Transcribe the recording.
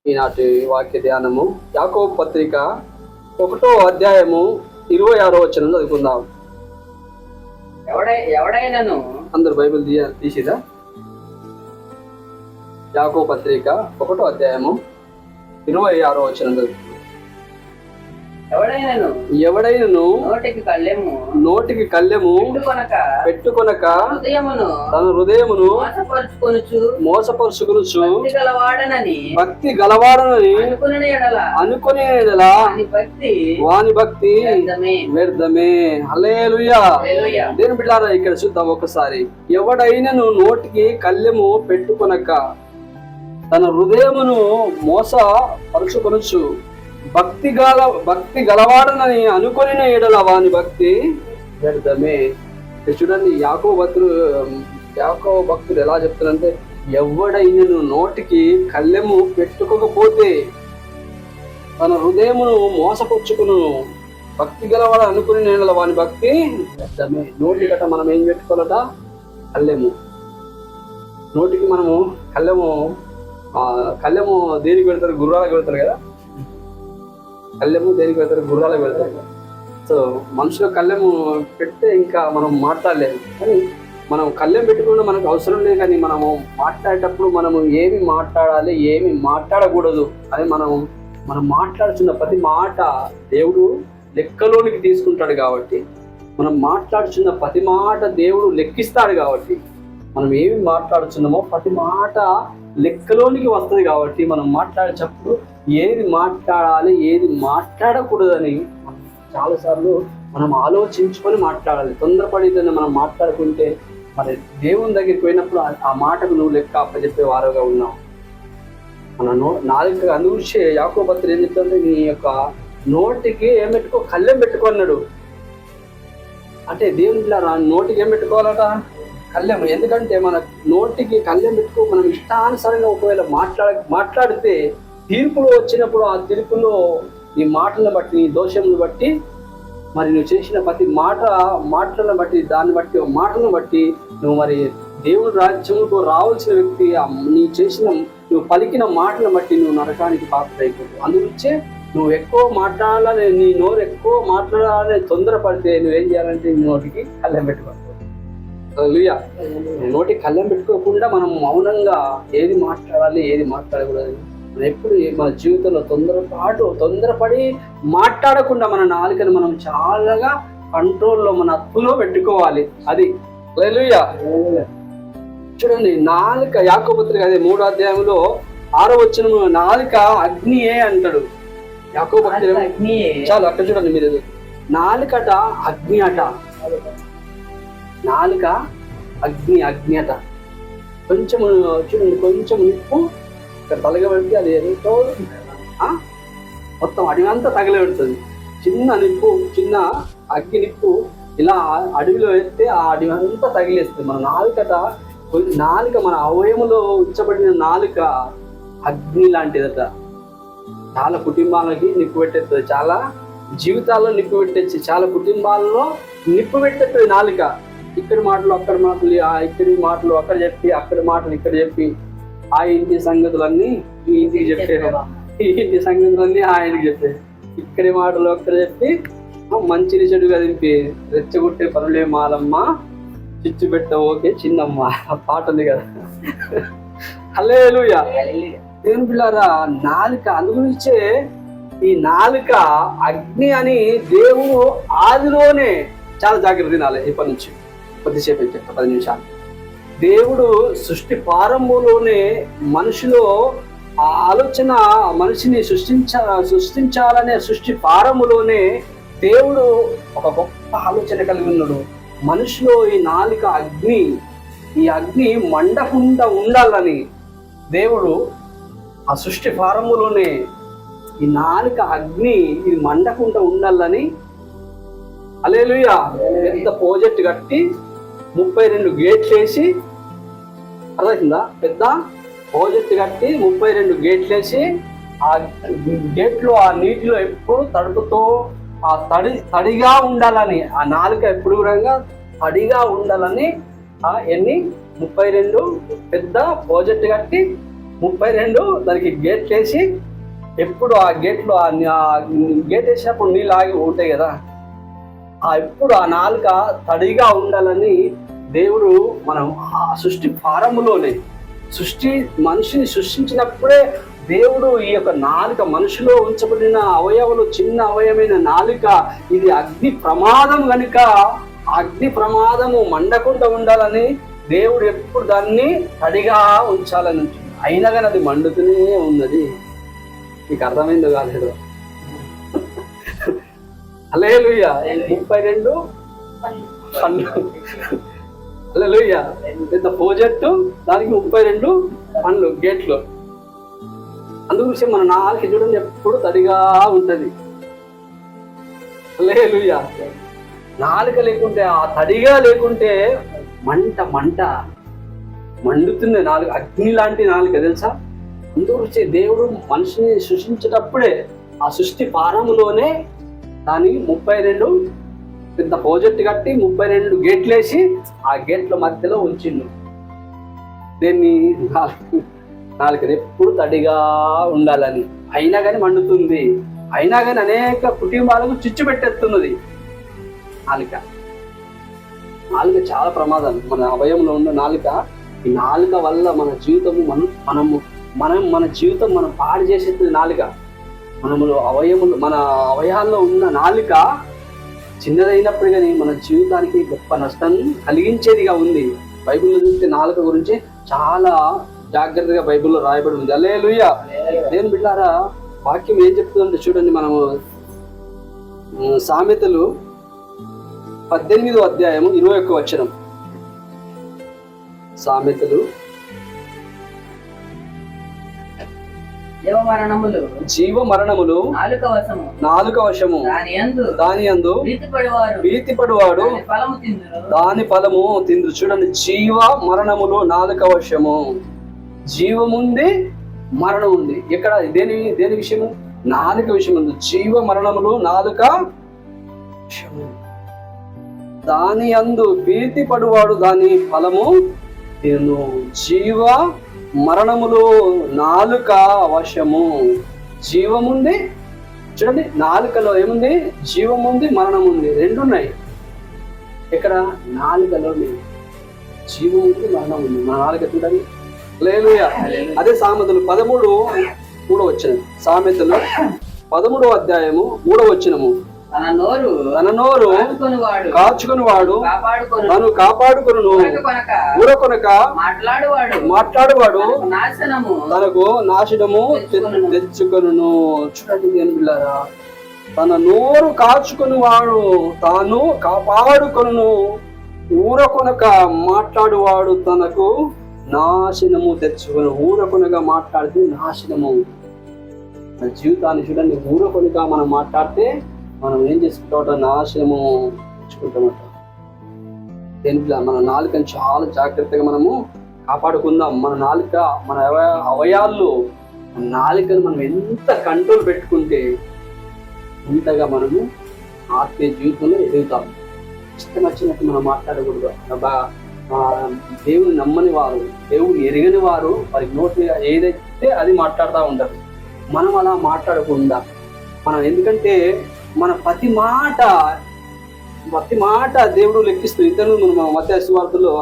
ఈనాటి వాక్య ధ్యానము యాకోబు పత్రిక 1వ అధ్యాయము 26వ వచనం చదువుకుందాం. ఎవడైనను అందరు బైబిల్ తీసిదా? యాకోబు పత్రిక 1వ అధ్యాయము 26వ వచనం చదువుకుందాం. ఎవడైనను నోటికి కళ్ళెము పెట్టుకొనక తన హృదయమును మోసపరుచుకొనుచు భక్తి గలవాడనని అనుకునే యెడల వాని భక్తి వ్యర్థమే. హల్లెలూయా. దేని బిడ్డారా, ఇక్కడ చూద్దాం ఒకసారి. ఎవడైనను నోటికి కళ్ళెము పెట్టుకొనక తన హృదయమును మోసపరుచుకొనుచు భక్తి గలవాడనని అనుకొని ఎడల వాని భక్తి వ్యర్థమే. చూడండి, యాకోబు భక్తుడు ఎలా చెప్తారంటే, ఎవడైనను నోటికి కళ్ళెము పెట్టుకోకపోతే తన హృదయమును మోసపరుచుకును భక్తి గలవాడ అనుకుని ఎడల వాని భక్తి వ్యర్థమే. నోటి గట మనం ఏం పెట్టుకోవాలట? కళ్ళెము. నోటికి మనము కళ్ళెము దేనికి పెడతారు? గుర్రాలకు పెడతారు కదా. కళ్ళెము దేనికి పెడతారు? గుర్రాలకు పెడతారు. సో మనుషులు కళ్ళెము పెడితే ఇంకా మనం మాట్లాడలేము. కానీ మనం కళ్ళెం పెట్టుకున్న మనకు అవసరం లేదు. కానీ మనము మాట్లాడేటప్పుడు మనము ఏమి మాట్లాడాలి, ఏమి మాట్లాడకూడదు అని మనం మాట్లాడుతున్న ప్రతి మాట దేవుడు లెక్కలోనికి తీసుకుంటాడు. కాబట్టి మనం మాట్లాడుతున్న ప్రతి మాట దేవుడు లెక్కిస్తాడు. కాబట్టి మనం ఏమి మాట్లాడుతున్నామో ప్రతి మాట లెక్కలోనికి వస్తుంది. కాబట్టి మనం మాట్లాడేటప్పుడు ఏది మాట్లాడాలి, ఏది మాట్లాడకూడదని చాలాసార్లు మనం ఆలోచించుకొని మాట్లాడాలి. తొందరపడి మనం మాట్లాడుకుంటే మరి దేవుని దగ్గరికి పోయినప్పుడు ఆ మాటకు నువ్వు లెక్క అప్పచెప్పే వారుగా ఉన్నావు. మన నాలుగు అందుగురించి యాకోబు భక్తుడు ఏం చెప్తుంటే, నీ యొక్క నోటికి ఏం పెట్టుకో? కళ్ళెం పెట్టుకున్నాడు. అంటే దేవుని నోటికి ఏం పెట్టుకోవాలట? కళ్ళెం. ఎందుకంటే మన నోటికి కళ్ళెం పెట్టుకో, మనం ఇష్టానుసారంగా ఒకవేళ మాట్లాడితే తీర్పులు వచ్చినప్పుడు ఆ తీర్పులో నీ మాటలను బట్టి, నీ దోషములను బట్టి, మరి నువ్వు చేసిన ప్రతి మాటలను బట్టి, దాన్ని బట్టి మాటలను బట్టి నువ్వు మరి దేవుని రాజ్యంలో రావాల్సిన వ్యక్తి, నువ్వు పలికిన మాటలను బట్టి నువ్వు నరకానికి పాత్రైపోతావు. అందుగురించే నువ్వు ఎక్కువ మాట్లాడాలని, నీ నోరు ఎక్కువ మాట్లాడాలని తొందరపడితే నువ్వేం చేయాలంటే నీ నోటికి కళ్ళెం పెట్టుకోవాలి. నోటికి కళ్ళెం పెట్టుకోకుండా మనం మౌనంగా ఏది మాట్లాడాలి, ఏది మాట్లాడకూడదు. ఎప్పుడు మన జీవితంలో తొందరపడి మాట్లాడకుండా మన నాలుకను మనం చాలా కంట్రోల్లో, మన అదుపులో పెట్టుకోవాలి. అది హల్లెలూయా. చూడండి, నాలుక యాకోబు పత్రిక 3వ అధ్యాయంలో 6వ వచనము నాలుక అగ్నియే అంటాడు. యాకోబు పత్రిక చాలు అక్కడ చూడండి మీరు. నాలుకట అగ్ని అట. నాలుక అగ్ని అట. కొంచెము చూడండి, కొంచెం నిప్పు ఇక్కడ తలగబెడితే అది ఎంతో మొత్తం అడవంతా తగలబెడుతుంది. చిన్న నిప్పు, చిన్న అగ్గి నిప్పు ఇలా అడవిలో వేస్తే ఆ అడవి అంతా తగిలేస్తుంది. మన నాలుక మన అవయములో ఉంచబడిన నాలుక అగ్ని లాంటిదట. చాలా కుటుంబాలకి నిప్పు పెట్టేస్తుంది, చాలా జీవితాల్లో నిప్పు పెట్టేసి, చాలా కుటుంబాలలో నిప్పు పెట్టేస్తుంది నాలుక. ఇక్కడి మాటలు అక్కడి మాటలు, ఇక్కడి మాటలు అక్కడ చెప్పి, అక్కడి మాటలు ఇక్కడ చెప్పి, ఆ ఇంటి సంగతులన్నీ ఈ ఇంటికి చెప్పారు, ఈ ఇంటి సంగతులన్నీ ఆయనకి చెప్పారు. ఇక్కడి మాటలు అక్కడ చెప్పి మంచిని చెడుగా దింపి రెచ్చగొట్టే పనులే మాలమ్మ, చిచ్చు పెట్ట ఓకే చిన్నమ్మ. ఆ పాట ఉంది కదా. హల్లెలూయా. దేవుని పిల్లారా, నాలుక. అందుగురించే ఈ నాలుక అగ్ని అని దేవుడు ఆదిలోనే చాలా జాగ్రత్త తినాలి. ఇప్పటి నుంచి కొద్దిసేపు చెప్తా, 10 నిమిషాలు. దేవుడు సృష్టి ప్రారంభంలోనే మనిషిలో ఆ ఆలోచన, మనిషిని సృష్టించాలనే సృష్టి ప్రారంభంలోనే దేవుడు ఒక గొప్ప ఆలోచన కలిగి ఉన్నాడు. మనిషిలో ఈ నాలుక అగ్ని, ఈ అగ్ని మండకుండా ఉండాలని దేవుడు ఆ సృష్టి ప్రారంభంలోనే ఈ నాలుక అగ్ని ఇది మండకుండా ఉండాలని హల్లెలూయా పెద్ద ప్రాజెక్ట్ కట్టి 32 గేట్లు వేసి, అర్థమైందా? పెద్ద ప్రాజెక్ట్ కట్టి 32 గేట్లు వేసి, ఆ గేట్లు ఆ నీటిలో ఎప్పుడు తడుపుతో ఆ తడిగా ఉండాలని, ఆ నాలుక ఎప్పుడు కూడా తడిగా ఉండాలని 32 పెద్ద ప్రాజెక్ట్ కట్టి 32 దానికి గేట్లు వేసి ఎప్పుడు ఆ గేట్లు ఆ గేట్ వేసినప్పుడు నీళ్ళు ఆగి ఉంటాయి కదా, ఎప్పుడు ఆ నాలుక తడిగా ఉండాలని దేవుడు మనం ఆ సృష్టి ప్రారంభంలోనే మనిషిని సృష్టించినప్పుడే దేవుడు ఈ యొక్క నాలుక మనిషిలో ఉంచబడిన అవయవాలు చిన్న అవయవమైన నాలుక ఇది అగ్ని ప్రమాదం కనుక అగ్ని ప్రమాదము మండకుండా ఉండాలని దేవుడు ఎప్పుడు దాన్ని తడిగా ఉంచాలని, అయినా కానీ అది మండుతూనే ఉన్నది. నీకు అర్థమైందో కాలేదు? హల్లెలూయా. 32 పండ్లు. హల్లెలూయా. పెద్ద ప్రాజెక్టు, దానికి 32 పండ్లు గేట్లు. అందుకు మన నాలుక చూడండి ఎప్పుడు తడిగా ఉంటది. హల్లెలూయా. నాలుక లేకుంటే, ఆ తడిగా లేకుంటే మంట మండుతుంది నాలుక, అగ్ని లాంటి నాలుక తెలుసా. అందుకు దేవుడు మనిషిని సృష్టించేటప్పుడే ఆ సృష్టి ప్రారంభంలోనే దాని 32 పెద్ద ప్రాజెక్ట్ కట్టి 32 గేట్లు వేసి ఆ గేట్ల మధ్యలో ఉంచిండు. దీన్ని నాలుక ఎప్పుడు తడిగా ఉండాలని, అయినా కానీ మండుతుంది, అయినా కానీ అనేక కుటుంబాలకు చిచ్చు పెట్టేస్తున్నది. నాలుక చాలా ప్రమాదం. మన అవయంలో ఉన్న నాలుక, ఈ నాలుక వల్ల మన జీవితము మన జీవితం మనం పాడు చేసేది నాలుక. మన అవయాల్లో ఉన్న నాలుక చిన్నదైనప్పుడు కానీ మన జీవితానికి గొప్ప నష్టం కలిగించేదిగా ఉంది. బైబిల్లో చూస్తే నాలుక గురించి చాలా జాగ్రత్తగా బైబిల్లో రాయబడి ఉంది. హల్లెలూయా. దేవుని బిడ్డలారా, వాక్యం ఏం చెప్తుందంటే చూడండి, మనము సామెతలు 18వ అధ్యాయము 21వ వచనం. సామెతలు జీవ మరణములు నాలుక వశము, దాని యందు ప్రీతిపడువాడు దాని ఫలము తిందురు. చూడండి, జీవ మరణములు నాలుక వశము. జీవముంది, మరణం ఉంది. ఇక్కడ దేని విషయము? నాలుక విషయం ఉంది. జీవ మరణములు నాలుక వశము, దాని యందు ప్రీతిపడువాడు దాని ఫలము తిను. జీవ మరణములు నాలుక వశము. జీవముంది, చూడండి నాలుకలో ఏముంది? జీవం ఉంది, మరణం ఉంది, రెండు ఉన్నాయి. ఇక్కడ నాలుకలో జీవం ఉంది, మరణం ఉంది. మన నాలుక చూడండి. హల్లెలూయా. అదే సామెతలు 13వ వచనం. సామెతలు 13వ అధ్యాయము 3వ వచనము. తన నోరు కాచుకునివాడు తను కాపాడుకొనును, ఊరకొనక మాట్లాడువాడు తనకు నాశనము తెచ్చుకొనును. చూడండి దేని బిడ్డలారా, తన నోరు కాచుకునివాడు తాను కాపాడుకొనును, ఊరకొనక మాట్లాడువాడు తనకు నాశనము తెచ్చుకొను. ఊరకొనగా మాట్లాడితే నాశనము. మన జీవితాన్ని చూడండి, ఊరకొనక మనం మాట్లాడితే మనం ఏం చేసుకుంటాం? నాశనము తెచ్చుకుంటామట. దేనిలా మన నాలుకని చాలా జాగ్రత్తగా మనము కాపాడుకుందాం. మన నాలుక, మన అవయాల్లో నాలుకను మనం ఎంత కంట్రోల్ పెట్టుకుంటే ఇంతగా మనము ఆత్మీయ జీవితంలో ఎదుగుతాం. ఇష్టం వచ్చినట్టు మనం మాట్లాడకూడదు. దేవుని నమ్మని వారు, దేవుని ఎరగని వారు వారికి నోటి ఏదైతే అది మాట్లాడుతూ ఉంటారు. మనం అలా మాట్లాడకుండా ఎందుకంటే మన ప్రతి మాట దేవుడు లెక్కిస్తూ. ఇంతకు మనం మత్తయి సువార్తలో